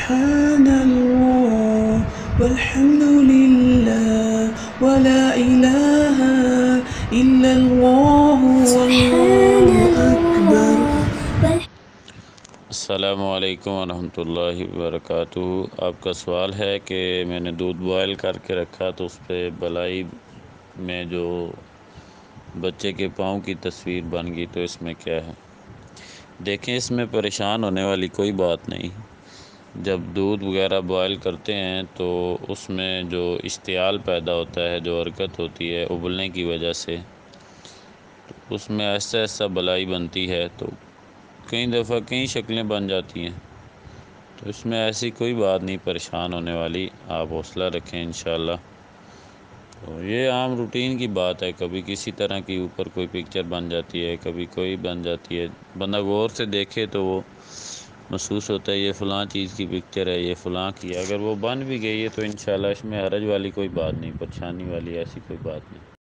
سبحان اللہ والحمد للہ ولا الہ الا اللہ واللہ اکبر۔ السلام علیکم ورحمۃ اللہ وبرکاتہ۔ آپ کا سوال ہے کہ میں نے دودھ بوائل کر کے رکھا تو اس پہ بلائی میں جو بچے کے پاؤں کی تصویر بن گئی، تو اس میں کیا ہے؟ دیکھیں، اس میں پریشان ہونے والی کوئی بات نہیں۔ جب دودھ وغیرہ بوائل کرتے ہیں تو اس میں جو اشتعال پیدا ہوتا ہے، جو حرکت ہوتی ہے ابلنے کی وجہ سے، تو اس میں ایسا ایسا بلائی بنتی ہے، تو کئی دفعہ کئی شکلیں بن جاتی ہیں۔ تو اس میں ایسی کوئی بات نہیں پریشان ہونے والی، آپ حوصلہ رکھیں انشاءاللہ۔ تو یہ عام روٹین کی بات ہے، کبھی کسی طرح کی اوپر کوئی پکچر بن جاتی ہے، کبھی کوئی بن جاتی ہے۔ بندہ غور سے دیکھے تو وہ محسوس ہوتا ہے یہ فلاں چیز کی پکچر ہے، یہ فلاں کی ہے۔ اگر وہ بن بھی گئی ہے تو انشاءاللہ اس میں حرج والی کوئی بات نہیں، پریشانی والی ایسی کوئی بات نہیں۔